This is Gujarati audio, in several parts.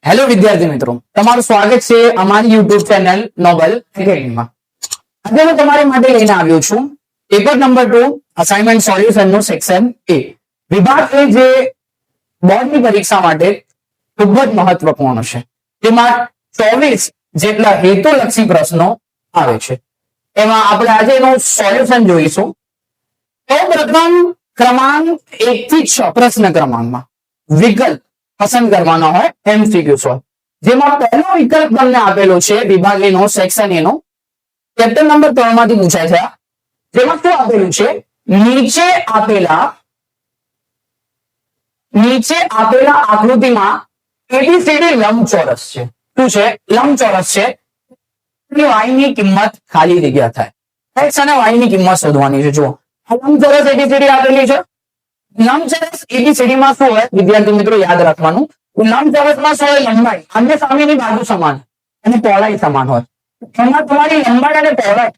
હેલો વિદ્યાર્થી મિત્રો, તમારું સ્વાગત છે અમારી યુટ્યુબ ચેનલ નોબલ એકેડમીમાં. આજે હું તમારી માટે લઈને આવ્યો છું પેપર નંબર 2 અસાઇનમેન્ટ સોલ્યુશન નું સેક્શન એ. વિભાગ એ જે બોર્ડની પરીક્ષા માટે ખૂબ જ મહત્વપૂર્ણ છે. તેમાં 24 જેટલા હેતુલક્ષી પ્રશ્નો આવે છે. એમાં આપણે આજે એનું સોલ્યુશન જોઈશું. સૌપ્રથમ ક્રમાંક 1 થી 6 પ્રશ્ન ક્રમાંકમાં વિકલ્પ પસંદ કરવાનો હોય એમસીક્યુ સોલ્વ, જેમાં પહેલો વિકલ્પ તમને આપેલો છે વિભાગ એ નો સેક્શન એ નો ચેપ્ટર નંબર 3 માંથી પૂછાય છે. જેમાં શું આપેલું છે? નીચે આપેલા આકૃતિમાં એબીસીડી લંબચોરસ છે. શું છે? લંબચોરસ છે. y ની કિંમત ખાલી જગ્યા થાય. x અને y ની કિંમત શોધવાની છે. જુઓ, આ લંબચોરસ એબીસીડી આપેલી છે. લંબચોરસ એબીસીડી માં શું હોય વિદ્યાર્થી મિત્રો? યાદ રાખવાનું, લંબચોરસ માં શું હોય? લંબાઈ આમને સામેની બાજુ સમાન અને પહોળાઈ સમાન હોય. એમાં તમારી લંબાઈ અને પહોળાઈ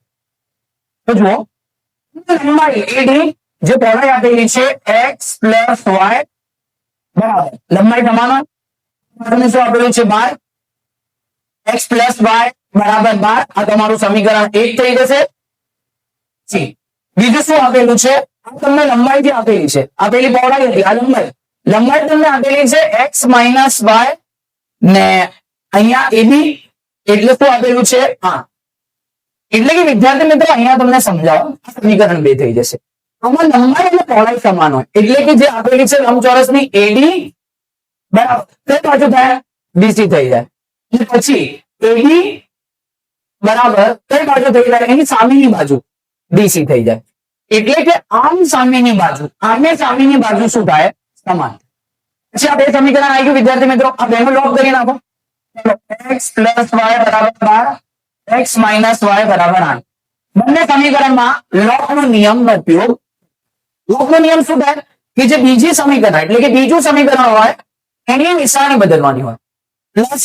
તો જુઓ, લંબાઈ એડી જે પહોળાઈ આપેલી છે x પ્લસ y બરાબર લંબાઈ સમાન હોય. તમને શું આપેલું છે? 12. x પ્લસ y બરાબર 12. આ તમારું સમીકરણ 1 થઈ જશે. બીજું શું આપેલું છે? તમને લંબાઈ જે આપેલી છે, આપેલી પહોળાઈ હતી, આ લંબાઈ તમને આપેલી છે x માઇનસ y ને અહીંયા એબી એટલે શું આપેલું છે? આ એટલે કે વિદ્યાર્થી મિત્રો અહીંયા તમને સમજાવો, સમીકરણ 2 થઈ જશે. આમાં લંબાઈ અને પહોળાઈ સમાન હોય એટલે કે જે આપેલી છે લંબચોરસની એડી બરાબર કઈ બાજુ થાય? બીસી થઈ જાય. પછી એડી બરાબર કઈ બાજુ થઈ જાય? એની સામેની બાજુ બીસી થઈ જાય. એટલે કે આમ સામેની બાજુ આમે સામેની બાજુ શું થાય? સમાન. પછી આ બે સમીકરણ આવી ગયું વિદ્યાર્થી મિત્રો. આ બેનો લોપ કરી નાખો. x પ્લસ y બરાબર 12, x માઇનસ y બરાબર 8. બંને સમીકરણમાં લોપનો નિયમનો ઉપયોગ. લોપનો નિયમ શું થાય? કે જે બીજી સમીકરણ એટલે કે બીજું સમીકરણ હોય એની નિશાની બદલવાની હોય. પ્લસ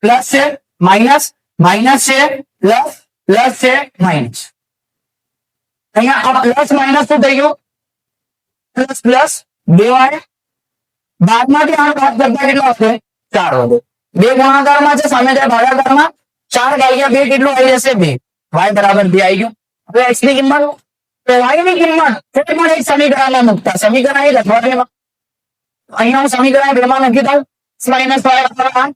પ્લસ છે, માઇનસ માઇનસ છે, પ્લસ પ્લસ છે, માઇનસ. અહીંયા આ પ્લસ માઇનસ શું થઈ ગયું? Plus plus 2y. 12 માંથી 8 બાદ કરતા કેટલો આવશે? 4 વધે. 2 ગુણાકારમાં છે, સામે જાય ભાગાકારમાં. 4 ભાગ્યા 2 કેટલું આવી જશે? 2. y બરાબર 2 આવી ગયું. હવે x ની કિંમત, તો y ની કિંમત કોઈ પણ એક સમીકરણમાં મૂકતા સમીકરણ 1 અથવા 2 માં. અહીંયા હું સમીકરણ 2 માં મૂકી દઉં x માઇનસ y બરાબર 8.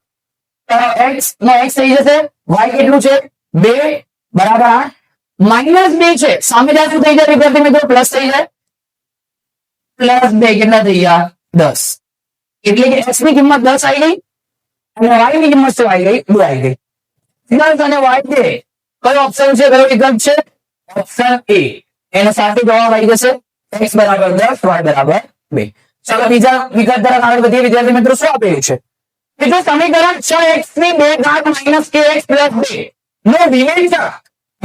x નો x થઈ જશે. y કેટલું છે? 2 બરાબર 8. માઇનસ 2 છે, સામે જાય શું થઈ જાય વિદ્યાર્થી મિત્રો? પ્લસ થઈ જાય. પ્લસ 2 કેટલા થઈ ગયા? 10. એટલે કે x ની કિંમત 10 આવી ગઈ અને y ની કિંમત શું આવી ગઈ? 2 આવી ગઈ. 10 અને y 2 કયો ઓપ્શન છે? કયો વિકલ્પ છે? Option A. એનો સાચો જવાબ આવી જશે x બરાબર 10, y બરાબર 2. ચાલો બીજા વિકલ્પ તરફ આગળ વધીએ વિદ્યાર્થી મિત્રો. શું આપેલું છે? કે જો સમીકરણ 6x ની 2 ઘાત માઇનસ kx પ્લસ 2 નો વિવેચક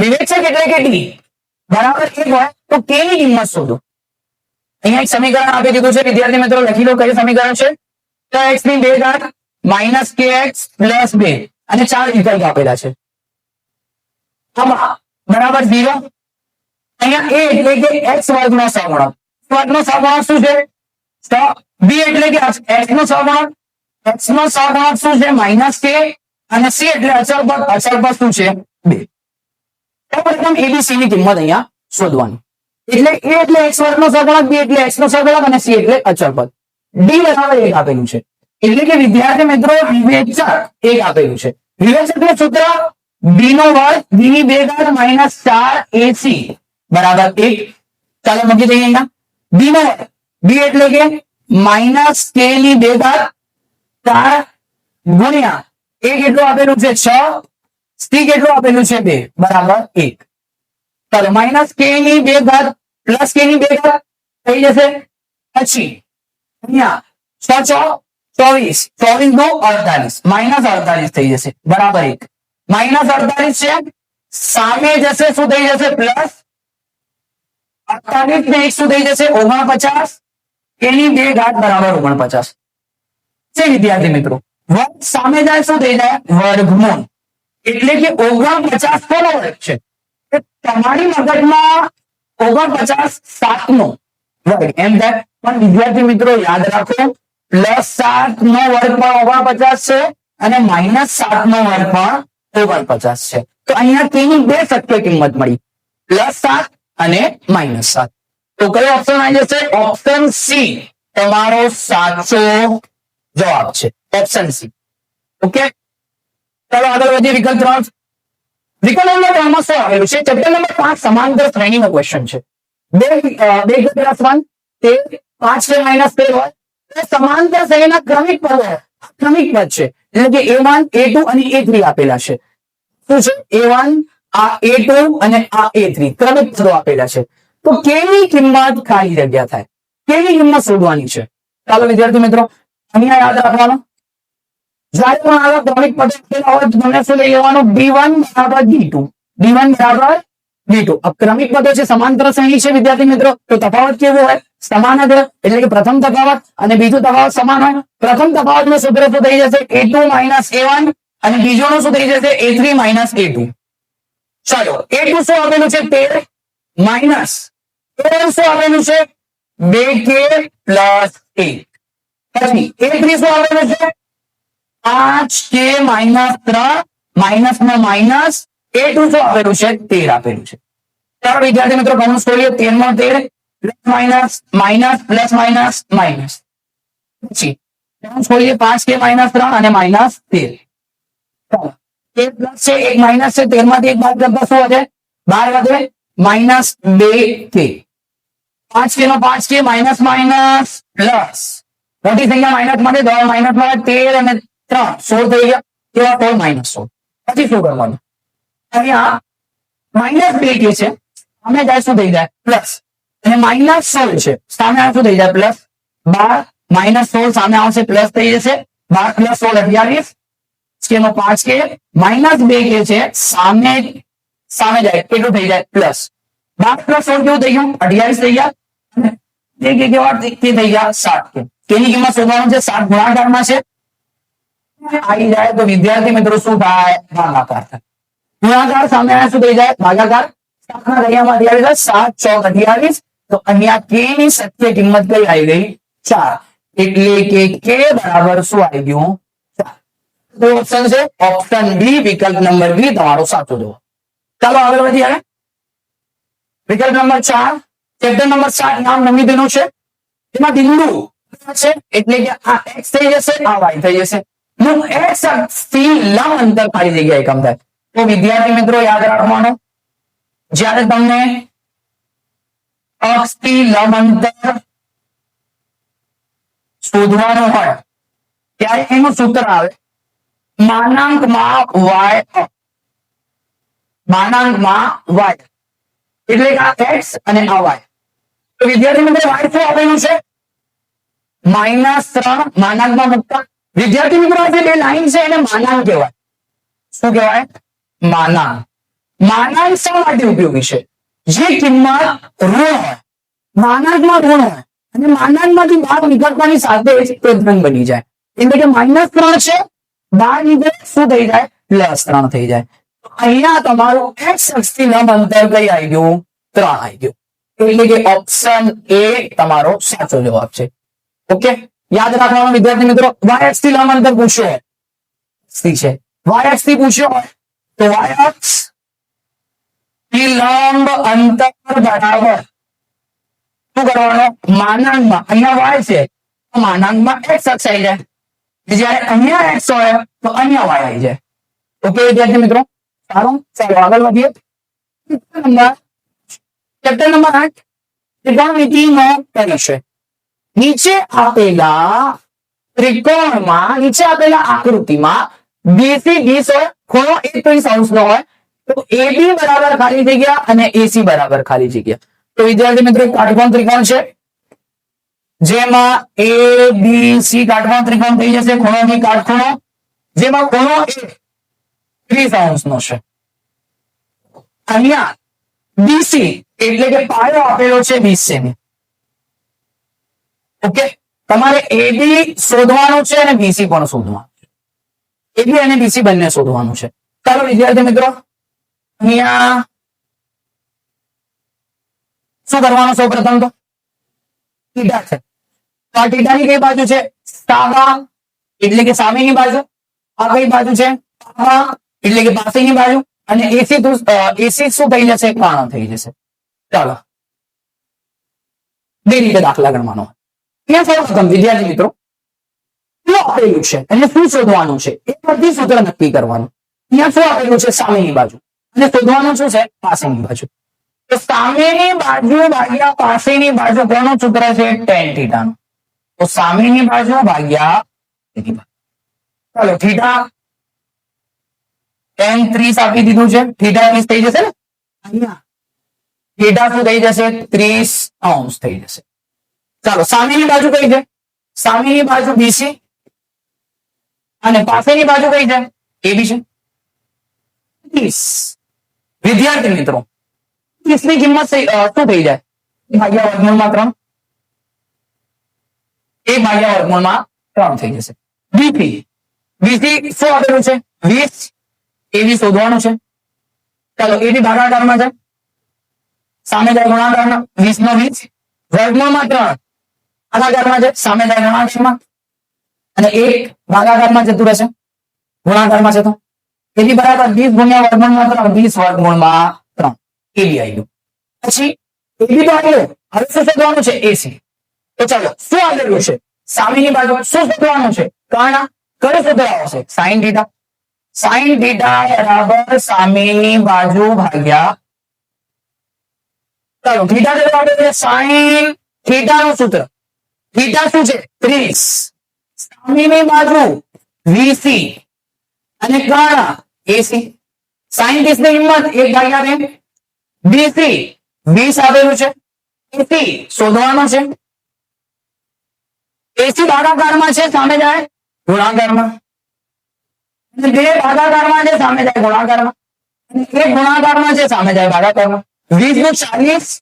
એટલે કે d બરાબર 1 હોય તો k ની કિંમત શોધો. અહીંયા એક સમીકરણ આપી દીધું છે વિદ્યાર્થી મિત્રો, લખી લો કયું સમીકરણ છે? તો x ની 2 ઘાત માઇનસ kx પ્લસ 2 અને 4 વિકલ્પ આપેલા છે. બરાબર 0. અહીંયા a એટલે કે x વર્ગનો સહગુણક. વર્ગનો સહગુણક શું છે? b એટલે કે x નો સહગુણક. x નો સહગુણક શું છે? Minus k. અને c એટલે અચળ પદ શું છે? 2. પ્રથમ એબીસી ની કિંમત અહીંયા શોધવાની. એટલે a એટલે x વર્ગનો સહગુણક, b એટલે x નો સહગુણક અને c એટલે અચળ પદ. d બરાબર 1 આપેલું છે. એટલે કે વિદ્યાર્થી મિત્રો વિવેચક 1 આપેલું છે. વિવેચકનું સૂત્ર b નો વર્ગ b ની 2 ઘાત માઇનસ 4ac બરાબર 1. ચાલો મૂકી દઈએ અહીંયા b નો વર્ગ. b એટલે કે માઇનસ k ની 2 ઘાત 4 ગુણ્યા a કેટલું આપેલું છે? 6. c કેટલું આપેલું છે? 2 બરાબર 1. ચાલો માઇનસ k ની 2 ઘાત પ્લસ k ની 2 ઘાત થઈ જશે. પછી અહીંયા 6 24, 24 નો 48 માઇનસ 48 થઈ જશે બરાબર 1. માઇનસ 48 છે, સામે જશે શું થઈ જશે? પ્લસ 48 ને 1 શું થઈ જશે? 49. k ની 2 ઘાત બરાબર 49 છે વિદ્યાર્થી મિત્રો. વર્ગ સામે જાય શું થઈ જાય? વર્ગમૂળ. એટલે કે 49 કોનો વર્ગ છે? તમારી મગજમાં 49 7 નો વર્ગ એમ થાય. પણ વિદ્યાર્થી મિત્રો યાદ રાખો, +7 નો વર્ગ પણ 49 છે અને -7 નો વર્ગ પણ 49 છે. તો અહીંયા k ની બે શક્ય કિંમત મળી, +7 અને -7. તો કયો ઓપ્શન આવી જશે? ઓપ્શન સી તમારો સાચો જવાબ છે, ઓપ્શન સી. ઓકે, ચાલો આગળ વધીએ. વિકલ્પ 3. વિકલ્પ નંબર 3 માં શું આવેલું છે? ચેપ્ટર નંબર 5 સમાંતર શ્રેણીનો ક્વેશ્ચન છે. બે +1 તે 5 છે -13 હોય તો સમાંતર શ્રેણીના ક્રમિક પદ હોય. ક્રમિક પદ છે એટલે કે a1 a2 અને a3 આપેલા છે. શું છે? a1 આ a2 અને આ a3 ક્રમિક પદો આપેલા છે. તો k ની કિંમત ખાલી જગ્યા થાય, k ની કિંમત શોધવાની છે. ચાલો વિદ્યાર્થી મિત્રો, અહીંયા યાદ રાખવાનું, જ્યારે પણ આવા ક્રમિક પદો આપેલા હોય તો તમને શું લઈ લેવાનું? b1 બરાબર b2, b1 બરાબર b2. ક્રમિક પદો છે, સમાંતર શ્રેણી છે વિદ્યાર્થી મિત્રો, તો તફાવત કેવો હોય? સમાન જ હોય. એટલે કે પ્રથમ તફાવત અને બીજું તફાવત સમાન હોય. પ્રથમ તફાવતનો સૂત્ર શું થઈ જશે? a2 a1 અને બીજોનો શું થઈ જશે? a3 a2. ચાલો, a2 શું આપેલું છે? 13 માઇનસ a1 શું આપેલું છે? 2k + 1. પછી a3 શું આપેલું છે? 5k - 3 માઇનસ નો માઇનસ. a2 શું આપેલું છે? 13 આપેલું છે. ચાલો વિદ્યાર્થી મિત્રો, કૌંસ ખોલીએ. 13 માં 13 minus minus plus minus minus. પછી કૌંસ ખોલીએ. 5k - 3 અને -13. ચાલો, એક પ્લસ છે એક માઇનસ છે, 13 માંથી એક બાદ કરતા શું વધે? 12 વધે. -2k. 5k નો 5k માઇનસ માઇનસ પ્લસ મોટી સંખ્યા માઇનસ માટે 10 માઇનસ માં 13 અને 3 16 થઈ ગયા. કેવા? 16 -16. પછી શું કરવાનું? અહીંયા -2k છે, સામે જાય શું થઈ જાય? પ્લસ. અને -16 છે, સામે આ શું થઈ જાય? પ્લસ. 12 -16 સામે આવશે પ્લસ થઈ જશે. 12 + 16 28. k નો 5k -2k છે, સામે જાય કેટલું થઈ જાય? પ્લસ. 12 + 16 કેવું થઈ ગયું? 28 થઈ ગયા. કે કેવા થઈ ગયા? 7k. k ની કિંમત શોધવાનું છે. 7 ગુણાકારમાં છે, આવી જાય તો વિદ્યાર્થી મિત્રો શું થાય? ભાગાકાર થાય. ગુણાકાર સામે આ શું થઈ જાય? ભાગાકાર. 7 ના ઘડિયામાં 28, 7 ચોક 28. તો અહીંયા k ની સત્ય કિંમત કઈ આવી ગઈ? 4. એટલે કે k બરાબર શું આવી ગયું? 4. તો ઓપ્શન છે ઓપ્શન બી, વિકલ્પ નંબર બી તમારો સાચો જવાબ. ચાલો આગળ વધીએ. વિકલ્પ નંબર 4, ચેપ્ટર નંબર 7 નામ નમિતિનું છે. એમાં બિંદુ છે એટલે કે આ x થઈ જશે, આ y થઈ જશે. નું x અક્ષથી લંબ અંતર ખાલી જગ્યા એકમ થાય. તો વિદ્યાર્થી મિત્રો યાદ રાખવાનું, જ્યારે તમને અક્ષથી લંબ અંતર શોધવાનું હોય ત્યારે એનું સૂત્ર આવે માનાંકમાં y, માનાંકમાં y એટલે કે આ x અને આ y. તો વિદ્યાર્થી મિત્રો y શું આપેલું છે? -3 માનાંકમાં મૂકતા. વિદ્યાર્થી મિત્રો આ જે બે લાઈન છે એને માનાંક કહેવાય. શું કહેવાય? માનાંક. માનાંક શા માટે ઉપયોગી છે? જે કિંમત ઋણ હોય, માનાંકમાં ઋણ હોય અને માનાંકમાંથી બહાર નીકળવાની સાથે તે ધન બની જાય. એટલે કે -3 છે, બહાર નીકળે શું થઈ જાય? +3 થઈ જાય. અહીંયા તમારું x અક્ષથી લંબ અંતર કઈ આવી ગયું? 3 આવી ગયું. એટલે કે ઓપ્શન એ તમારો સાચો જવાબ છે. ઓકે, યાદ રાખવાનું વિદ્યાર્થી મિત્રો, y અક્ષથી લંબ અંતર પૂછ્યો છે, y અક્ષથી પૂછ્યો હોય તો y અક્ષ થી લંબ અંતર બરાબર શું કરવાનું? માનાંકમાં, અહીંયા y છે તો માનાંકમાં x અક્ષ આવી જાય. જ્યારે અહીંયા x હોય તો અહીંયા y આવી જાય. ઓકે વિદ્યાર્થી મિત્રો, સારું. ચાલો આગળ વધીએ. ચેપ્ટર નંબર 8 ત્રિકોણમિતિનો પરિચય. નીચે આપેલા ત્રિકોણમાં, નીચે આપેલા આકૃતિમાં BC 20 હોય, ખૂણો 130 નો હોય તો AB બરાબર ખાલી જગ્યા અને AC બરાબર ખાલી જગ્યા. તો વિદ્યાર્થી મિત્રો કાટકોણ ત્રિકોણ છે, જેમાં ABC કાટકોણ ત્રિકોણ થઈ જશે, ખૂણોની કાટખૂણો, જેમાં ખૂણો 30 નો છે. અહીંયા BC એટલે કે પાયો આપેલો છે 20 સેમી. ઓકે, તમારે AB શોધવાનું છે અને BC પણ શોધવાનું છે. AB અને BC બંને શોધવાનું છે. ચાલો વિદ્યાર્થી મિત્રો, અહીંયા શું કરવાનું? સૌ પ્રથમ તો થીટા છે, તો આ થીટાની કઈ બાજુ છે? સામા એટલે કે સામેની બાજુ. આ કઈ બાજુ છે એટલે કે પાસેની બાજુ અને એસી શું થઈ જશે કર્ણ થઈ જશે ચાલો બે રીતે દાખલા ગણવાનો ત્યાં સૌપ્રથમ વિદ્યાર્થી મિત્રો શું આપેલું છે અને શું શોધવાનું છે એ બધી સૂત્ર નક્કી કરવાનું ત્યાં શું આપેલું છે સામેની બાજુ અને શોધવાનું શું છે પાસેની બાજુ તો સામેની બાજુ ભાગ્યા પાસેની બાજુ કોનું સૂત્ર છે tan થીટા નું તો સામેની બાજુ ભાગ્યા ચાલો થીટા tan 30 આપી દીધું છે થીટા 30 થઈ જશે ને અહીંયા થીટા શું થઈ જશે 30° થઈ જશે ચાલો સામેની બાજુ કઈ છે સામેની બાજુ બીસી અને પાસેની બાજુ કઈ છે એબી છે 30 વિદ્યાર્થી મિત્રો 30 ની કિંમત શું થઈ જાય ભાગ્યા વર્ગમૂળમાં 3 એ ભાગ્યા વર્ગમૂળમાં 3 થઈ જશે બીસી શું આપેલું છે 20 એબી શોધવાનું છે ચાલો એબી ભાગાકારમાં છે સામે જાય ગુણાકારમાં 20 નો 20 વર્ગમૂળમાં 3 ભાગાકારમાં છે સામે જાય ગુણાકારમાં અને 1 ભાગાકારમાં જતું રહેશે ગુણાકારમાં છે તો એબી બરાબર 20 ગુણ્યા વર્ગમૂળમાં 3 20 વર્ગમૂળમાં 3 એબી આવી ગયું પછી એબી તો આવ્યું હવે શું શોધવાનું છે એસી તો ચાલો શું આવેલું છે સામેની બાજુ શું શોધવાનું છે કર્ણ કયું સૂત્ર આવશે sin થીટા બરાબર સામેની બાજુ ભાગ્યા ચાલો થીટા કેટલો આવે છે sin થીટા નું સૂત્ર થીટા શું છે 30 સામેની બાજુ 20 અને કર્ણ એસી sin 30 ની કિંમત 1/2 બીસી 20 આવેલું છે એસી શોધવાનો છે એસી ભાગાકારમાં છે સામે જાય ગુણાકારમાં અને 2 ભાગાકારમાં છે સામે જાય ગુણાકારમાં અને 1 ગુણાકારમાં છે સામે જાય ભાગાકારમાં 20 નું 40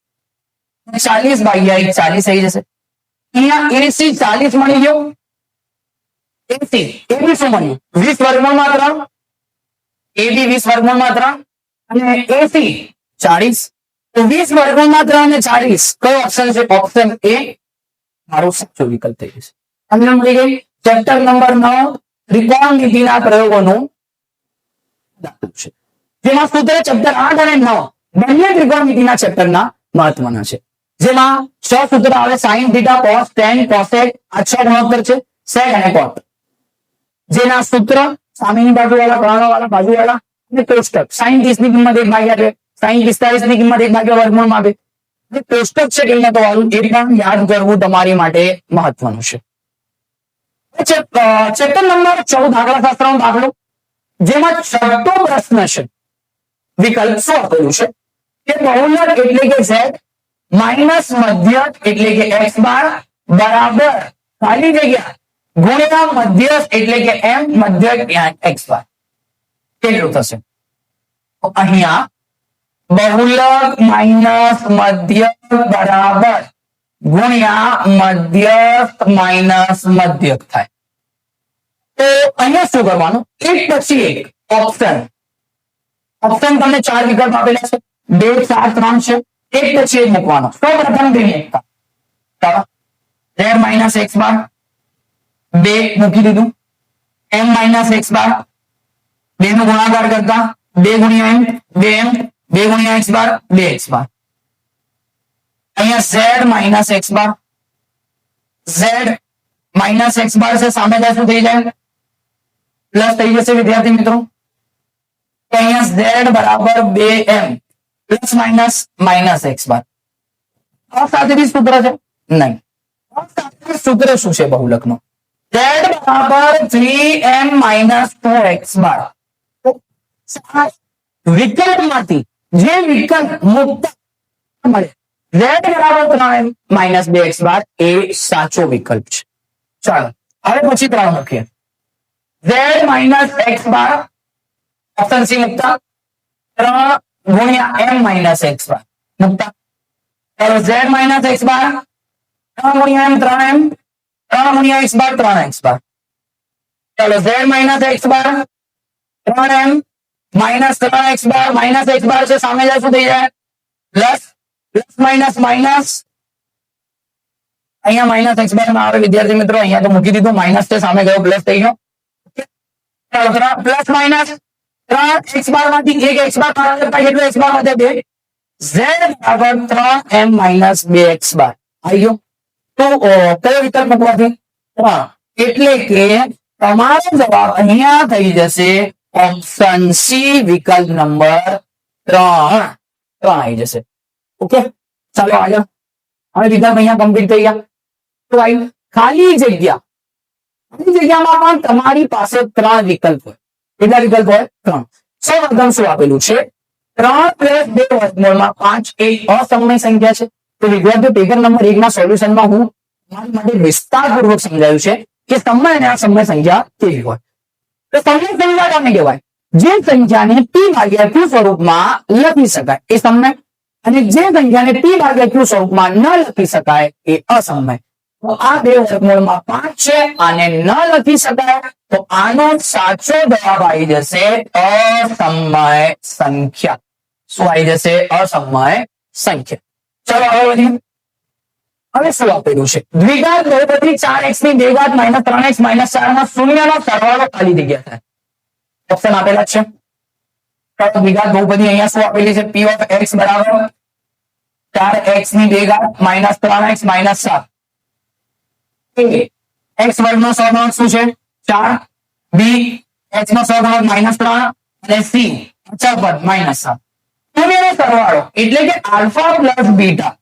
ભાગ્યા 1 40 થઈ જશે અહીંયા એસી 40 મળી ગયો એસી એબી શું મળ્યું 20 વર્ગમૂળમાં 3 એબી 20 વર્ગમૂળમાં 3 અને એસી 40 તો 20 વર્ગમૂળમાં 3 અને 40 કયો ઓપ્શન છે ઓપ્શન એ મારો સાચો વિકલ્પ થઈ જશે તમને મળી ગઈ ચેપ્ટર નંબર 9 ત્રિકોણમિતિના પ્રયોગોનું દાખલું છે જેમાં સૂત્ર ચેપ્ટર 8 અને 9 બંને ત્રિકોણમિતિના ચેપ્ટરના મહત્વના છે જેમાં 6 સૂત્ર આવે sin theta cos tan cosec આ 6 ગુણોત્તર છે sec અને cot જેના સૂત્ર સામેની બાજુવાળા કર્ણવાળા બાજુવાળા અને કોષ્ટક sin 30 ની કિંમત 1/2 sin 45 ની કિંમત 1/2 વર્ગમૂળમાં 2 જે કોષ્ટક છે કિંમતો વાળું એ પણ યાદ કરવું તમારી માટે મહત્વનું છે ચેપ્ટર નંબર 14 આંકડાશાસ્ત્રનો દાખલો જેમાં છઠ્ઠો પ્રશ્ન છે વિકલ્પ શું આપેલું છે કે બહુલક એટલે કે z માઇનસ મધ્યક એટલે કે x બાર બરાબર ખાલી જગ્યા ગુણ્યા મધ્યક એટલે કે m મધ્યક x બાર કેટલું થશે તો અહીંયા બહુલક માઇનસ મધ્યક બરાબર ગુણ્યા મધ્યક માઇનસ મધ્યક થાય તો અહીંયા શું કરવાનું એક પછી એક ઓપ્શન તમને 4 વિકલ્પ આપેલા છે 2 4 3 છે એક પછી એક મૂકવાનો સૌપ્રથમ 2 મૂકતા ચાલો z માઇનસ x બાર 2 મૂકી દીધું m માઇનસ x બાર 2 નો ગુણાકાર કરતા 2 ગુણ્યા m 2m 2 ગુણ્યા x બાર 2x બાર અહીંયા z માઇનસ x બાર z માઇનસ x બાર છે સામે જાય શું થઈ જાય પ્લસ થઈ જશે વિદ્યાર્થી મિત્રો તો અહીંયા z બરાબર 2m plus minus minus x બાર આ સાથે બી સૂત્ર છે નહીં આ સાથે સૂત્ર શું છે બહુલકનો z બરાબર 3m માઇનસ 4x બાર વિકલ્પમાંથી જે વિકલ્પ મુક્ત મળે z બરાબર 3m માઇનસ 2x બાર એ સાચો વિકલ્પ છે ચાલો હવે પછી 3 મૂકીએ z માઇનસ x બાર ઓપ્શન સી મુકતા 3 ગુણ્યા m માઇનસ x બાર મુકતા ચાલો z માઇનસ x બાર 3 ગુણ્યા m 3m 3 ગુણ્યા x બાર 3x બાર ચાલો z માઇનસ x બાર 3m minus 3x bar minus x બાર છે સામે જાય શું થઈ જાય પ્લસ પ્લસ માઇનસ માઇનસ અહીંયા માઇનસ x બાર માં આવે વિદ્યાર્થી મિત્રો અહીંયા તો મૂકી દીધું માઇનસ છે સામે ગયો પ્લસ થઈ ગયો પ્લસ માઇનસ 3 x બાર માંથી 1 x બાર બહાર કરતા કેટલો x બાર વધે 2 z બરાબર 3m માઇનસ 2x બાર આવી ગયો. તો કયો વિકલ્પ મૂકવાથી 3 એટલે કે તમારો જવાબ અહીંયા થઈ જશે ઓપ્શન સી વિકલ્પ નંબર 3 આવી જશે. ઓકે ચાલો આગળ. હવે વિકલ્પ અહીંયા કમ્પ્લીટ થઈ ગયા. તો આવી ખાલી જગ્યા, ખાલી જગ્યામાં પણ તમારી પાસે 3 વિકલ્પ હોય. કેટલા વિકલ્પ હોય 3. સૌપ્રથમ શું આપેલું છે 3 પ્લસ 2 વર્ગમૂળમાં 5 એ અસમય સંખ્યા છે. તો વિદ્યાર્થીઓ પેપર નંબર 1 ના સોલ્યુશનમાં હું તમારા માટે વિસ્તારપૂર્વક સમજાવ્યું છે કે સમય અને અસમય સંખ્યા કેવી હોય. તો સમય સંખ્યા કોને કહેવાય? જે સંખ્યાને p ભાગ્યા q સ્વરૂપમાં લખી શકાય એ સમય, અને જે સંખ્યાને p ભાગ્યા q સ્વરૂપમાં ન લખી શકાય એ અસમય. તો આ 2 વર્ગમૂળમાં 5 છે, આને ન લખી શકાય તો આનો સાચો જવાબ આવી જશે અસમય સંખ્યા. શું આવી જશે? અસમય સંખ્યા. ચલો હવે વધીએ. હવે શું આપેલું છે? દ્વિઘાત બહુપદી 4x ની 2 ઘાત માઇનસ 3x માઇનસ 4 માં શૂન્યનો સરવાળો ખાલી જગ્યા થાય. ઓપ્શન આપેલા છે. તો દ્વિઘાત બહુપદી અહીંયા શું આપેલી છે? p of x બરાબર 4x ની 2 ઘાત માઇનસ 3x માઇનસ 7. x વર્ગ નો સહગુણક શું છે? 4. b x નો સહગુણક માઇનસ 3 અને c અચળ પદ માઇનસ 7. શૂન્યનો સરવાળો એટલે કે આલ્ફા પ્લસ બીટા.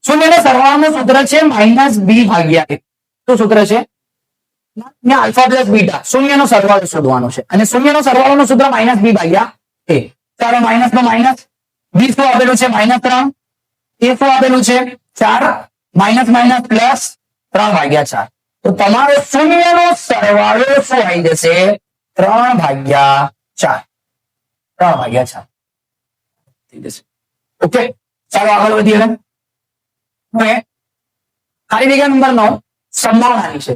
શૂન્યનો સરવાળાનું સૂત્ર છે માઇનસ b ભાગ્યા a. શું સૂત્ર છે? આલ્ફા પ્લસ બીટા શૂન્યનો સરવાળો શોધવાનો છે, અને શૂન્યનો સરવાળોનું સૂત્ર માઇનસ b ભાગ્યા a. ચાલો માઇનસ નો માઇનસ, b શું આપેલું છે? માઇનસ 3. a શું આપેલું છે? 4. માઇનસ માઇનસ પ્લસ 3 ભાગ્યા 4. તો તમારો શૂન્યનો સરવાળો શું આવી જશે? 3 ભાગ્યા 4. 3 ભાગ્યા 4 થઈ જશે. ઓકે ચાલો આગળ વધીએ. હવે ખાલી જગ્યા નંબર 9 સંભાવનાની છે.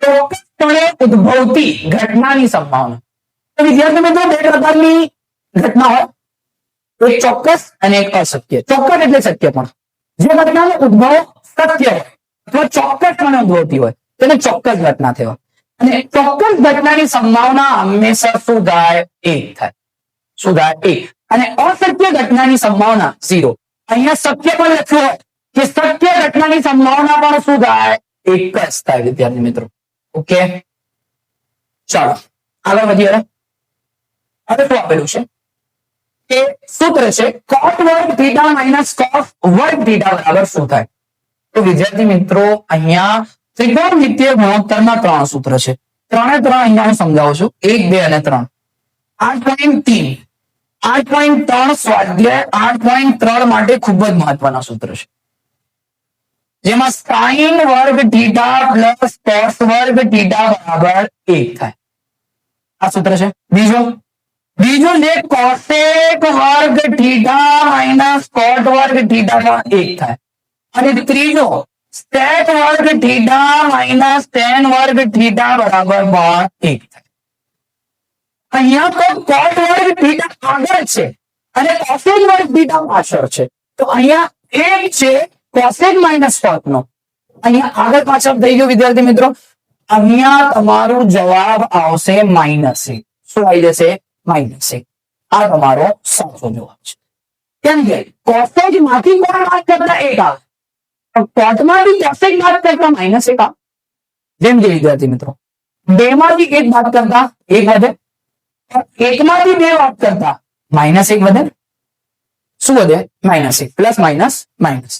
ચોક્કસપણે ઉદ્ભવતી ઘટનાની સંભાવના. તો વિદ્યાર્થી મિત્રો 2 પ્રકારની ઘટના હોય, એક ચોક્કસ અને એક અશક્ય. ચોક્કસ એટલે શક્ય પણ. જે ઘટનાનો ઉદ્ભવ સત્ય હોય અથવા ચોક્કસપણે ઉદ્ભવતી હોય તેને ચોક્કસ ઘટના કહેવાય. અને ચોક્કસ ઘટનાની સંભાવના હંમેશા શું થાય? 1 થાય. શું થાય? 1. અને અશક્ય ઘટનાની સંભાવના 0. અહીંયા શક્ય પણ લખ્યું હોય કે શક્ય ઘટનાની સંભાવના પણ શું થાય? 1 જ થાય વિદ્યાર્થી મિત્રો. ઓકે ચાલો આગળ વધીએ. હવે શું આપેલું છે કે સૂત્ર છે cot વર્ગ થીટા માઇનસ cos વર્ગ થીટા બરાબર શું થાય? તો વિદ્યાર્થી મિત્રો અહીંયા ત્રિકોણમિતિય ગુણોત્તરના 3 સૂત્ર છે. 3 અહીંયા હું સમજાવું છું. 1, 2 અને 3. 8.3 8.3 સ્વાધ્યાય 8.3 માટે ખૂબ જ મહત્વના સૂત્ર છે, જેમાં sin વર્ગ થીટા પ્લસ cos વર્ગ થીટા બરાબર 1 થાય. આ સૂત્ર છે. બીજું છે cosec વર્ગ થીટા માઇનસ cot વર્ગ થીટા પણ 1 થાય. અને ત્રીજો sec વર્ગ થીટા માઇનસ tan વર્ગ થીટા બરાબર પણ 1 થાય. અહીંયા તો cot વર્ગ થીટા આગળ છે અને cosec વર્ગ થીટા પાછળ છે. તો અહીંયા એક છે cosec માઇનસ cot નો, અહીંયા આગળ પાછળ થઈ ગયો વિદ્યાર્થી મિત્રો. અહીંયા તમારો જવાબ આવશે -1. શું આવી જશે? -1. આ તમારો સાચો જવાબ છે. કેમ કે cosec માંથી કોણ બાદ કરતા 1 આવે, cot માંથી cosec બાદ કરતા -1 આવે. જેમ કે વિદ્યાર્થી મિત્રો 2 માંથી 1 બાદ કરતા 1 વધે, 1 માંથી 2 બાદ કરતા -1 વધે. શું વધે? -1. Plus minus minus.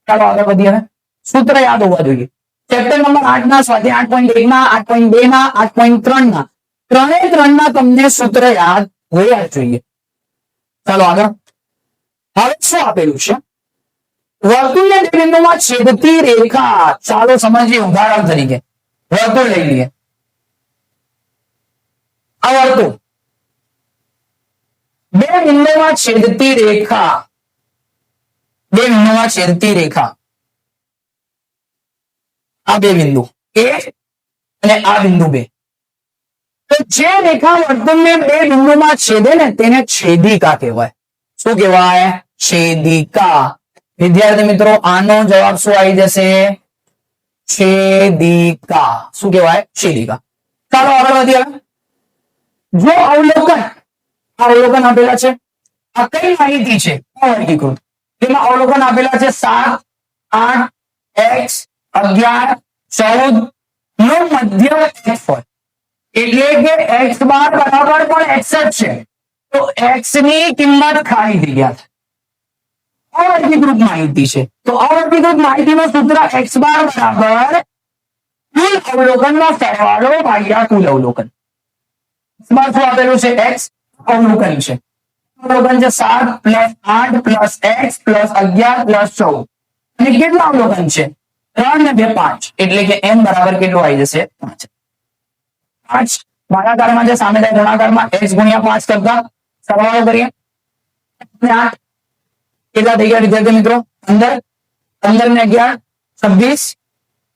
ચાલો આગળ વધીએ. સૂત્ર યાદ હોવા જોઈએ. ચેપ્ટર નંબર 8 ના સ્વાધ્યાય 8.1 ના 8.2 ના 8.3 ના 3 ના તમને સૂત્ર યાદ હોવા જોઈએ. ચાલો આગળ. હવે શું આપેલું છે? વર્તુળને 2 બિંદુમાં છેદતી રેખા. ચાલો સમજીએ ઉદાહરણ તરીકે. વર્તુળ લઈ લઈએ. આ વર્તુળ 2 બિંદુમાં છેદતી રેખા. 2 બિંદુમાં છેદતી રેખા. આ 2 બિંદુ A અને આ બિંદુ 2. તો જે રેખા વર્તુળને 2 બિંદુમાં છેદે ને તેને છેદિકા કહેવાય. શું કહેવાય? છેદિકા. વિદ્યાર્થી મિત્રો આનો જવાબ શું આવી જશે? છેદિકા. શું કહેવાય? છેદિકા. ચાલો આગળ વધીએ. જો અવલોકન આપેલા છે, આ કઈ માહિતી છે? અવર્ગીકૃત. જેમાં અવલોકન આપેલા છે 7, 8, x, 11, 14 નો મધ્ય x હોય, એટલે કે x બાર બરાબર પણ x જ છે, તો x ની કિંમત ખાલી જગ્યા છે. અવર્ગીકૃત માહિતી છે, તો અવર્ગીકૃત માહિતીનું સૂત્ર x બાર બરાબર કુલ અવલોકનનો સરવાળો ભાગ્યા કુલ અવલોકન. x બાર શું આપેલું છે? x અવલોકન છે. અવલોકન છે 7 plus 8 plus x plus 11 plus 14. અને કેટલા અવલોકન છે? 3 ને 2 5, એટલે કે n બરાબર કેટલું આવી જશે? 5. 5 ભાગાકારમાં છે, સામે થાય ગુણાકારમાં, x ગુણ્યા 5 કરતા સરવાળો કરીએ 8 કેટલા થઈ ગયા વિદ્યાર્થી મિત્રો? 15, 15 ને 11 26,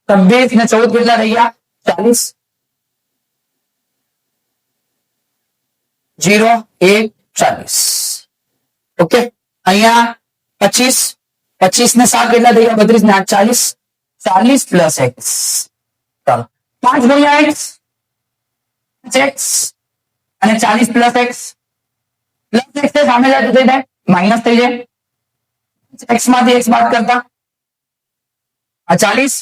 26 ને 14 કેટલા થઈ ગયા? 40. 0 1 40. ઓકે, અહીંયા 25, 25 ને 7 કેટલા થઈ ગયા? 32 ને 8 40, 40 પ્લસ x. ચાલો 5 ગુણ્યા x, x અને 40 પ્લસ x. પ્લસ x તે સામે જાય તો થઈ જાય માઇનસ થઈ જાય. x માંથી x બાદ કરતા આ 40,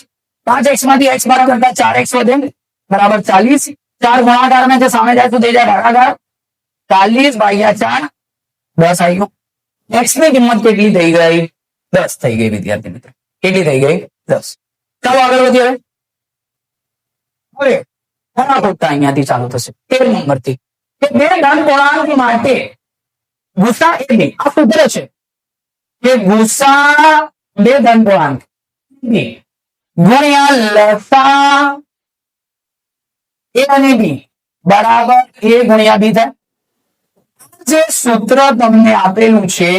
5x માંથી x બાદ કરતા 4x વધે બરાબર 40. 4 ગુણાકારમાં છે, સામે જાય તો થઈ જાય ભાગાકાર. 40 ભાગ્યા 4 10 આવી ગયું. x ની કિંમત કેટલી થઈ ગઈ? 10 થઈ ગઈ વિદ્યાર્થી મિત્રો. કેટલી થઈ ગઈ? 10. ચાલો આગળ વધીએ. હવે અહીંયાથી ચાલુ થશે 13 નંબરથી કે બે ધન પૂર્ણાંક માટે ગુસા એ બે. આ સૂત્ર છે કે ગુસા બે ધન પૂર્ણાંક ગુણ્યા લસા એ અને બી બરાબર a ગુણ્યા બી થાય. જે સૂત્ર તમને આપેલું છે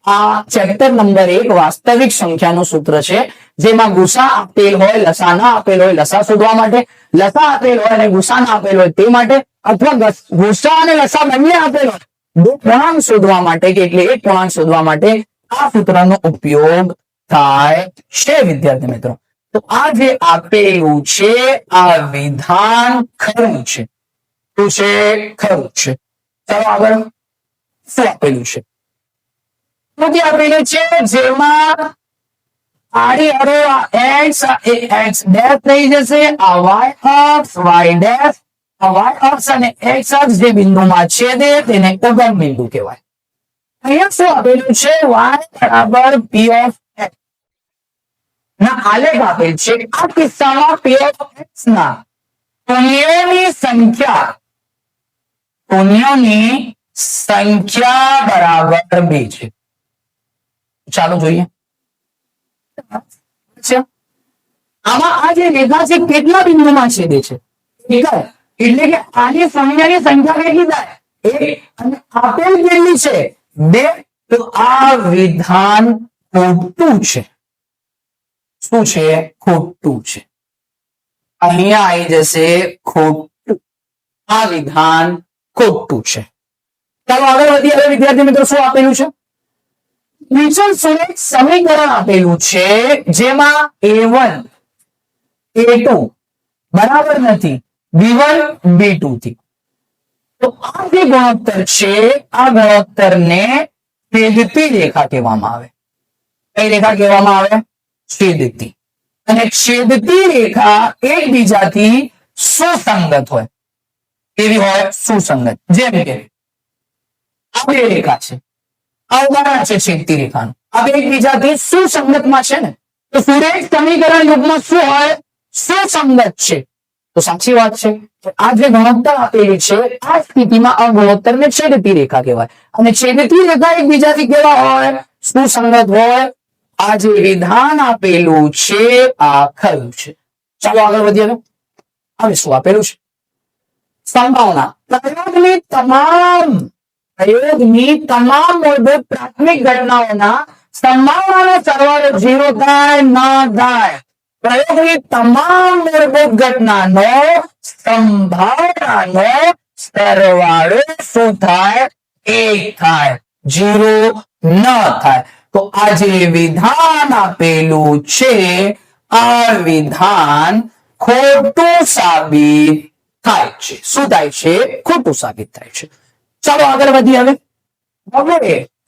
આ ચેપ્ટર નંબર 1 વાસ્તવિક સંખ્યાનું સૂત્ર છે, જેમાં ગુસા આપેલ હોય, લસા ના આપેલ હોય લસા શોધવા માટે, લસા આપેલ હોય અને ગુસા ના આપેલ હોય તે માટે, અથવા ગુસા અને લસા બંને આપેલ હોય બે પૂર્ણાંક શોધવા માટે કે એટલે એક પૂર્ણાંક શોધવા માટે આ સૂત્રનો ઉપયોગ થાય છે વિદ્યાર્થી મિત્રો. તો આ જે આપેલું છે આ વિધાન ખરું છે. શું છે? ખરું છે. ચાલો આગળ શું આપેલું છે? આપેલું છે જેમાં આડી હરો x ડેશ થઈ જશે, આ y અક્ષ y ડેશ, આ y અક્ષ અને x અક્ષ જે બિંદુમાં છેદે તેને ઉગમ બિંદુ કહેવાય. અહીંયા શું આપેલું છે? y બરાબર p of x ના આલેખ આપેલ છે. આ કિસ્સામાં p of x ના શૂન્યોની સંખ્યા બરાબર 2 છે. ચાલો જોઈએ. આમાં આ જે રેખા છે કેટલા બિંદુમાં છેદે છે? એટલે કે આની શૂન્યની સંખ્યા કેટલી થાય? 1 અને આપેલ કેટલી છે? 2. તો આ વિધાન ખોટું છે. શું છે? ખોટું છે. અહીંયા આવી જશે ખોટું. આ વિધાન ખોટું છે. ચાલો આગળ વધીએ. હવે વિદ્યાર્થી મિત્રો શું આપેલું છે? નીચે સમીકરણ આપેલું છે જેમાં a1 a2 બરાબર નથી b1 b2 થી. તો આ જે ગુણોત્તર છે આ ગુણોત્તરને છેદતી રેખા કહેવામાં આવે. કઈ રેખા કહેવામાં આવે? છેદતી. અને છેદતી રેખા એકબીજાથી સુસંગત હોય, કેવી હોય? સુસંગત. જેમ કે આ બે રેખા છે, આ ઉદાહરણ છે છેદતી રેખાનું. આ બે એકબીજાથી સુસંગતમાં છે ને, તો સુરેખ સમીકરણ યુગ્મ શું હોય? સુસંગત છે. તો સાચી વાત છે. આ જે ગુણોત્તર આપેલી છે આ સ્થિતિમાં આ ગુણોત્તરને છેદતી રેખા કહેવાય. અને છેદતી રેખા એકબીજાથી કેવા હોય? સુસંગત હોય. આ જે વિધાન આપેલું છે આ ખરું છે. ચાલો આગળ વધીએ. હવે શું આપેલું છે? સંભાવના. પ્રયોગની તમામ મૂળભૂત પ્રાથમિક ઘટનાઓના સંભાવનાનો સરવાળો 0 થાય ન થાય. પ્રયોગની તમામ મૂળભૂત ઘટનાનો સંભાવનાનો સરવાળો શું થાય? 1 થાય, 0 ન થાય. તો આ જે વિધાન આપેલું છે આ વિધાન ખોટું સાબિત થાય છે. શું થાય છે? ખોટું સાબિત થાય છે. ચાલો આગળ વધીએ. હવે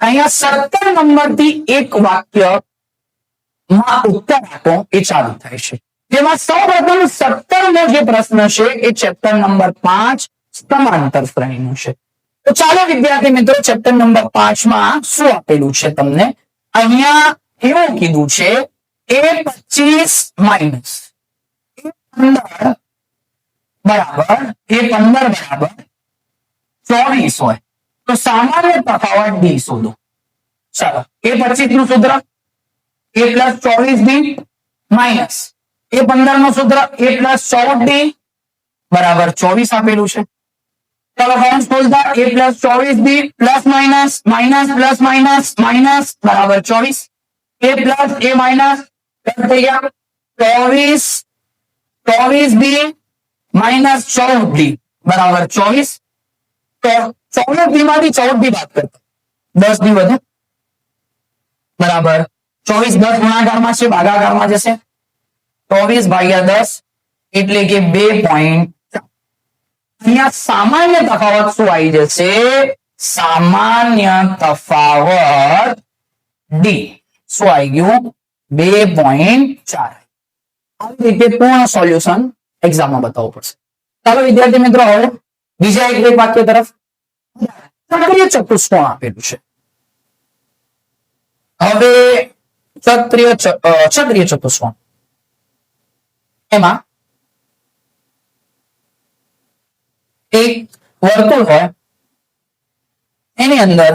અહીંયા 17 નંબરથી એક વાક્ય માં ઉત્તર આપો એ ચાલુ થાય છે. જેમાં સૌપ્રથમ 17 નો જે પ્રશ્ન છે એ ચેપ્ટર નંબર 5 સમાંતર શ્રેણીનું છે. તો ચાલો વિદ્યાર્થી મિત્રો ચેપ્ટર નંબર 5 માં શું આપેલું છે તમને? અહીંયા એવું કીધું છે a25 માઇનસ a15 બરાબર a15 બરાબર 24 હોય તો સામાન્ય તફાવત ડી શોધો. ચાલો a25 નું સૂત્ર a plus 24 D minus a15 નું સૂત્ર a પ્લસ 14 ડી બરાબર 24 આપેલું છે. ચાલો કૌંસ ખોલતા a plus 24 D plus minus minus plus minus minus બરાબર 24 a પ્લસ a માઇનસ થઈ ગયા 24 ડી માઇનસ 14 ડી બરાબર 24. તો 14 ડી માંથી 14 ડી બાદ કરતા 10 ડી વધે બરાબર 24 10 ગુણાકારમાં છે ભાગાકારમાં જશે 24 ભાગ્યા 10 એટલે કે 2. અહીંયા સામાન્ય તફાવત શું આવી જશે? સામાન્ય તફાવત ડી શું આવી ગયું? 2.4. આવી રીતે પૂર્ણ સોલ્યુશન એક્ઝામમાં બતાવવું પડશે. ચાલો વિદ્યાર્થી મિત્રો હવે બીજા એક વાક્ય તરફ. ચક્રીય ચતુષ્કોણ આપેલું છે. હવે ક્ષત્રિય ચતુષ્કોણ એમાં એક વર્તુળ હોય એની અંદર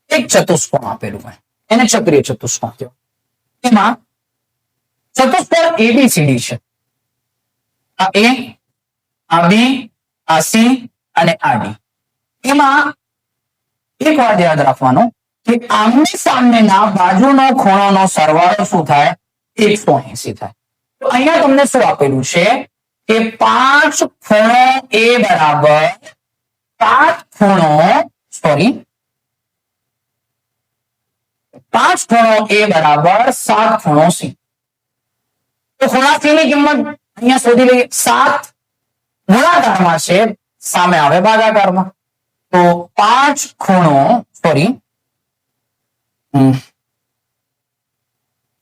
એક ચતુષ્કોણ આપેલું હોય એને ચક્રીય ચતુષ્કોણ કહેવાય. એમાં ચતુષ્કોણ એબીસીડી છે. આ એ આ બી આ સી અને આ ડી. એમાં એક વાત યાદ રાખવાનો કે આમને સામેના બાજુનો ખૂણોનો સરવાળો શું થાય? 180 થાય. તો અહીંયા તમને શું આપેલું છે કે 5 ખૂણો એ બરાબર 5 ખૂણો એ બરાબર 7 ખૂણો સી. તો ખૂણા સી ની કિંમત અહીંયા શોધી લઈએ. 7 ગુણાકારમાં છે સામે આવે ભાગાકારમાં. તો 5 ખૂણો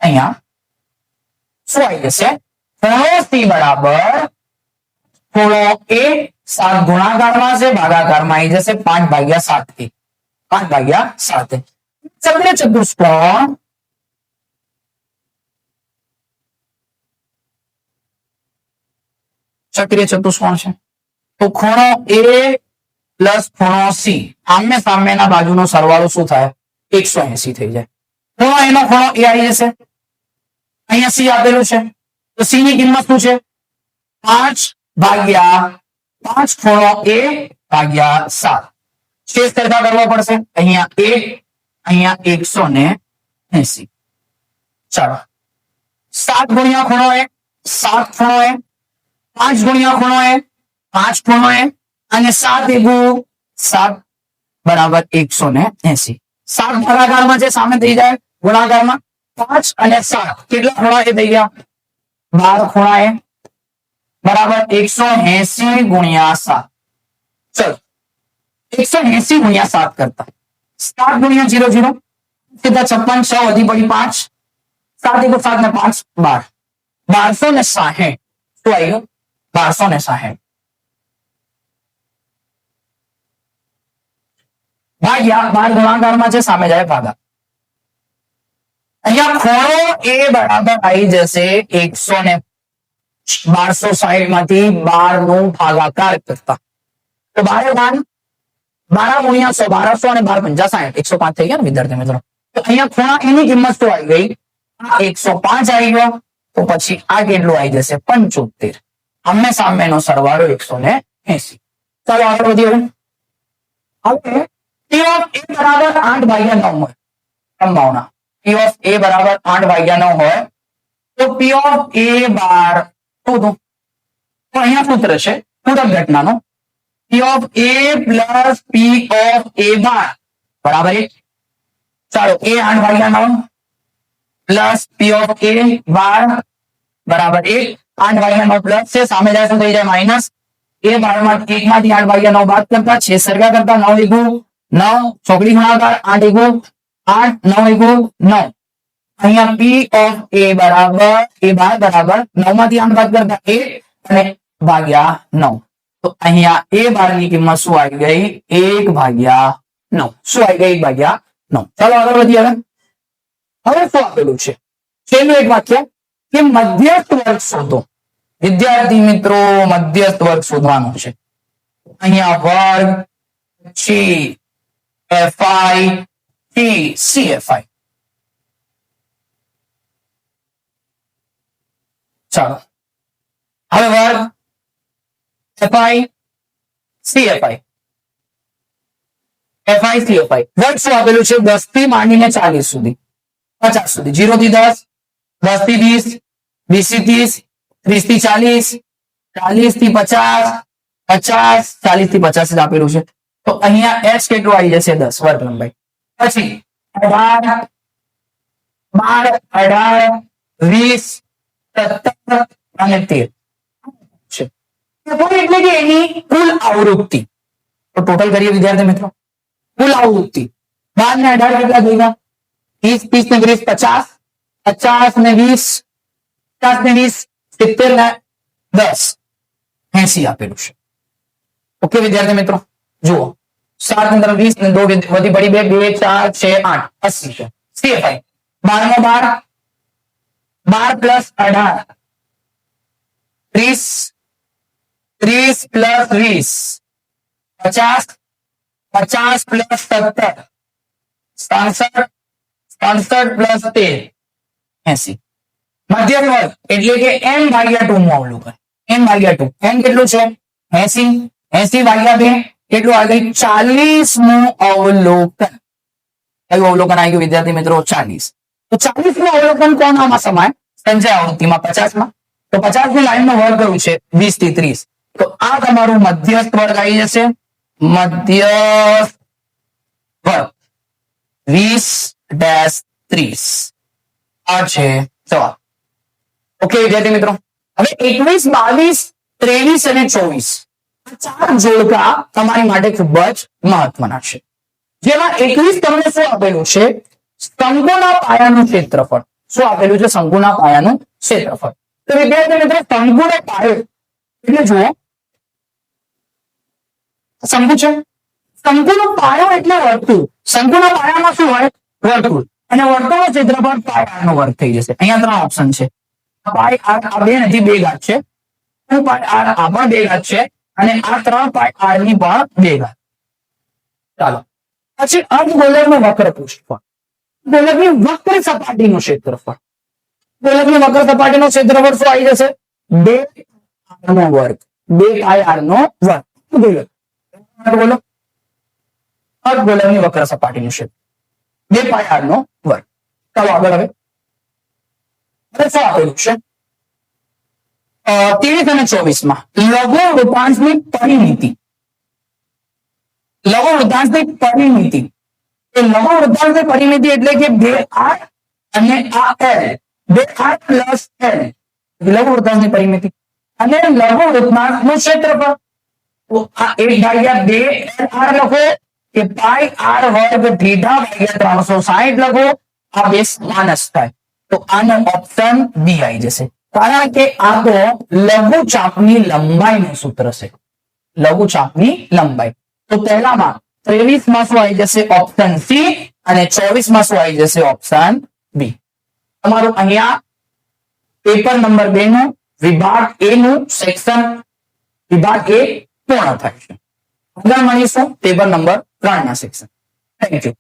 અહીંયા શું આવી જશે? ખૂણો સી બરાબર ખૂણો એ 7 ગુણાકારમાં છે ભાગાકારમાં આવી જશે 5 ભાગ્યા 7 થી 5 ભાગ્યા 7. ચક્રીય ચતુષ્કોણ છે. તો ખૂણો એ પ્લસ ખૂણો સી આમને સામેના બાજુનો સરવાળો શું થાય? 180 થઈ જાય. ખૂણો એનો ખૂણો એ આવી જશે. અહીંયા સી આપેલું છે તો સી ની કિંમત શું છે? 5 ભાગ્યા 5 ખૂણો એ ભાગ્યા 7. શેષ સરખા કરવા પડશે. અહીંયા 180. ચાલો 7 ગુણ્યા ખૂણો એ 7 ખૂણો એ 5 ગુણ્યા ખૂણો એ 5 ખૂણો એ અને 7 એકુ 7 બરાબર 180. 7 ભાગાકારમાં છે સામે થઈ જાય ગુણાકારમાં 5 અને 7 કેટલા ખૂણા એ થઈ ગયા? 12 ખૂણા એ બરાબર 180 ગુણ્યા 7. ચલો 180 ગુણ્યા 7 કરતા 7 ગુણ્યા 0 0 સીધા 56 6 વધી પડી 5 7 એકુ 7 ને 5 12 1260. શું આવી ગયું? 1260 ભાગ્યા 12 ગુણાકારમાં છે સામે જાય ભાગા. અહીંયા ખૂણો એ બરાબર આવી જશે 1260 માંથી 12 નો ભાગાકાર કરતા. તો 12 ગુણ્યા 100 1200 અને 12 50 105 થઈ ગયા ને વિદ્યાર્થી મિત્રો. તો અહીંયા ખૂણા એની કિંમત શું આવી ગઈ? 105 આવી ગયો. તો પછી આ કેટલું આવી જશે? 75. આમને સામેનો સરવાળો 180. ચાલો આગળ વધીએ. હવે P of A બરાબર 8 ભાગ્યા 9 હોય સંભાવના. P of A બરાબર 8 ભાગ્યા 9 હોય તો P of A બાર શોધો. તો અહીંયા સૂત્ર છે પૂરક ઘટનાનો P of A plus P of A બાર બરાબર 1. ચાલો A 8 ભાગ્યા 9 પ્લસ P of A બાર બરાબર 1 8 ભાગ્યા 9 પ્લસ છે, સામે જાય શું થઈ જાય માઇનસ. એ 12 માંથી 8 ભાગ્યા 9 બાદ કરતા છે સરખા કરતા 9 એકુ 9 ચોકડી ગુણાકાર 8 એકુ 8 9 એકુ 9. અહીંયા P of A બરાબર A12 બરાબર 9 માંથી 8 બાદ કરતા 1 અને ભાગ્યા 9. તો અહીંયા A12 ની કિંમત શું આવી ગઈ? 1 ભાગ્યા 9. શું આવી ગઈ? 1 ભાગ્યા 9. ચાલો આગળ વધીએ. હવે શું આપેલું છે? છેલ્લું એક વાક્ય કે મધ્યસ્થ વર્ગ શોધો. વિદ્યાર્થી મિત્રો, મધ્યસ્થ વર્ગ શોધવાનો છે. અહીંયા વર્ગ પછી fi cfi. ચાલો હવે વર્ગ fi cfi વર્ગ શું આપેલું છે? 10 થી માંડીને 40 સુધી, 50 સુધી, 0 થી 10, 10 થી 20, 20 થી 30, 30 થી 40, 40 થી 50, 50, 40 થી 50 જ આપેલું છે. તો અહીંયા h કેટલું આવી જશે? 10 વર્ગ લંબાઈ. પછી 18, 12, 18, 20, 17 અને 13 છે. એટલે કે એની કુલ આવૃત્તિ. તો ટોટલ કરીએ વિદ્યાર્થી મિત્રો. કુલ આવૃત્તિ 12 ને 18 કેટલા થઈ ગયા? 30, 30 ને 20, 50, 50 ને 20, 50 ને 20, 70 ને 10, 80 આપેલું છે. ઓકે વિદ્યાર્થી મિત્રો, જુઓ 7 ને 20 ને 2 વધી પડી 2, 2, 4, 6, 8, 80 છે. CFI 12 નો 12, 12 પ્લસ 18, 30, 30 પ્લસ 20, 50, 50 પ્લસ 17, 67, 67 પ્લસ 13, 80. મધ્યમ વર્ગ એટલે કે n ભાગ્યા 2 નું અવલોકન. n ભાગ્યા 2, n કેટલું છે? 80, 80 ભાગ્યા 2 કેટલું આવી ગયું? 40 નું અવલોકન. કયું અવલોકન આવી ગયું વિદ્યાર્થી મિત્રો? 40. તો 40 નું અવલોકન કોનામાં સમાય? સંચય આવૃત્તિમાં 50 માં. તો 50 ની લાઈન નો વર્ગ કયું છે? 20 થી 30. તો આ તમારું મધ્યસ્થ વર્ગ આવી જશે. મધ્યસ્થ વર્ગ 20-30 આ છે જવાબ. ઓકે વિદ્યાર્થી મિત્રો, હવે 21, 22, 23 અને 24 ચાર જોડકા તમારી માટે ખૂબ જ મહત્વના છે. જેમાં 21 તમને શું આપેલું છે? શંકુના પાયાનું ક્ષેત્રફળ. શું આપેલું છે? શંકુના પાયાનું ક્ષેત્રફળ. તો વિદ્યાર્થી મિત્રો, શંકુનો પાયો એટલે જુઓ, શંકુ છે, શંકુનો પાયો એટલે વર્તુળ. શંકુના પાયામાં શું હોય? વર્તુળ. અને વર્તુળનું ક્ષેત્રફળ પાય r નો વર્ગ થઈ જશે. અહીંયા 3 ઓપ્શન છે. પાય r આ બે નથી, 2 ઘાત છે. પાય r આ પણ 2 ઘાત છે અને આ 3 પાય r ની પણ 2 ઘાત. ચાલો પછી અર્ધગોલકનું વક્ર પૃષ્ઠફળ. ગોલકની વક્ર સપાટીનું ક્ષેત્રફળ. ગોલકની વક્ર સપાટીનું ક્ષેત્રફળ શું આવી જશે? 2 r નો વર્ગ. 2 પાય r નો વર્ગ. ગોલક બોલો, અર્ધગોલકની વક્ર સપાટીનું ક્ષેત્ર 2 પાય r નો વર્ગ. ચાલો આગળ. હવે શું આપેલું છે? 23 અને 24 માં લઘુ વૃત્તાંશની પરિમિતિ. લઘુ વૃત્તાંશની પરિમિતિ. એ લઘુ વૃત્તાંશની પરિમિતિ એટલે કે 2r અને આ l, 2r પ્લસ l લઘુ વૃત્તાંશની પરિમિતિ. અને લઘુ વૃત્તાંશનું ક્ષેત્રફળ. તો આ 1/2 r લખો કે પાઈ r વર્ગ થીટા ભાગ્યા 360 લખો. આ બે માઇનસ થાય. તો આનો ઓપ્શન બી આવી જશે. કારણ કે આ તો લઘુ ચાપની લંબાઈનું સૂત્ર છે. લઘુ ચાપની લંબાઈ. તો પહેલામાં 23 માં શું આવી જશે? Option C. અને 24 માં શું આવી જશે? Option B. તમારું અહીંયા પેપર નંબર 2 નું વિભાગ એ નું સેક્શન વિભાગ એ પૂર્ણ થાય છે. આગળ મળીશું પેપર નંબર 3 ના સેક્શન. Thank you.